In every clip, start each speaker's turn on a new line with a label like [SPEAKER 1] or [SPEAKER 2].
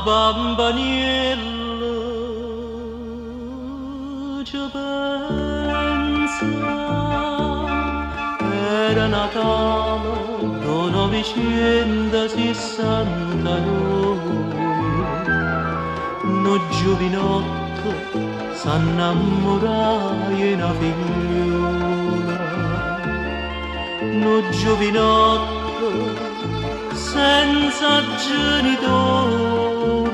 [SPEAKER 1] bambaniello ci pensa, era Natale 1969, no giovinotto s'innamorai una figliola, no giovinotto senza genitore,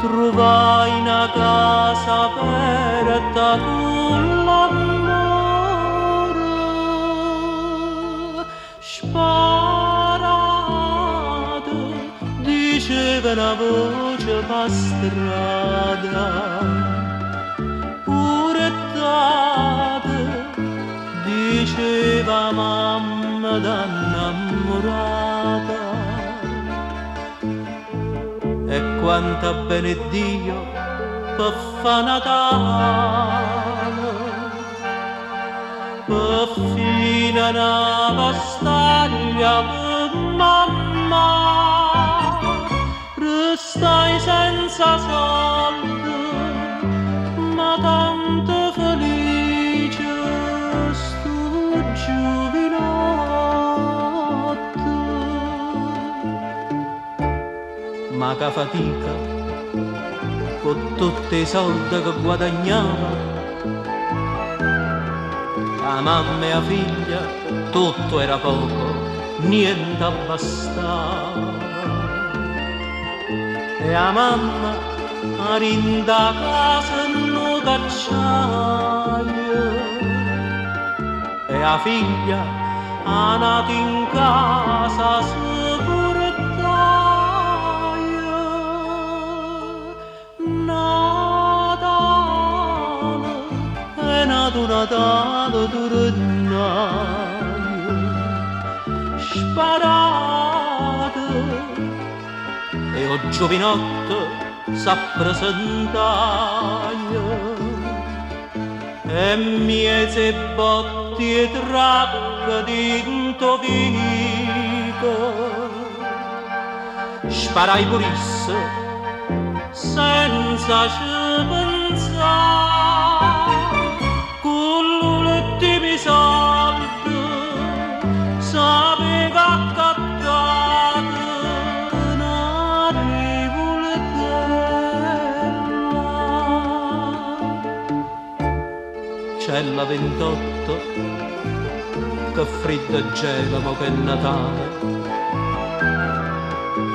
[SPEAKER 1] trovai una casa aperta con l'amore, sparata, diceva una voce per strada, pure tate, diceva mamma d'annamorata. E quanta bene Dio per fa Natale, per fine una vastaglia per mamma, restai senza soldi, ma tanto felice sto giovinotto. Ma che fatica, con tutti i soldi che guadagnava, la mamma e la figlia tutto era poco, niente bastava. E la mamma arinda casa non cacciaia, e la figlia ha nato in casa sicurezzaia. Natale è nato Natale tornaio, sparate, e o giovinotto s'appresentaia, e miese botti e tracche d'into vico, sparai purisse senza ci pensare, con l'ultimi soldi sapeva accattare una rivoletella. C'è la 28, che freddo e gelo mo che è Natale,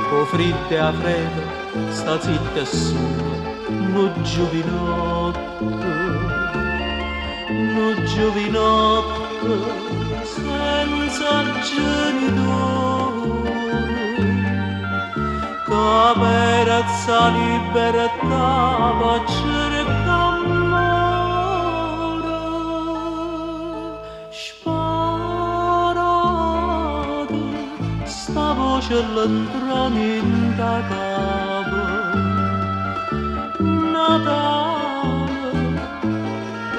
[SPEAKER 1] co freddo e a freddo sta zitta e sola, no giovinotto senza genitore, che perezza libertà per cercare, sparate, sta voce l'entrano in da capo. Natale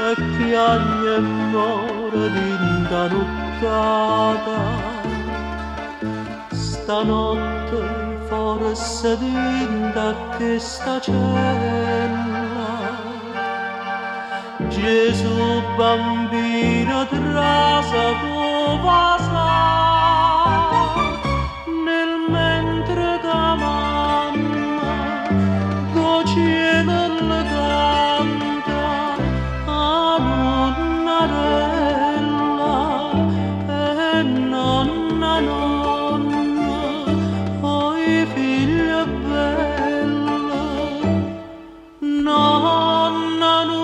[SPEAKER 1] e piagne e muore d'inda nottata, stanotte forse d'inda che sta cella, Gesù bambino trasa covasa, nel mentre che mamma do cielo le canta a nonnarella, e nonna nonna, oi figlia bella, nonna nonna.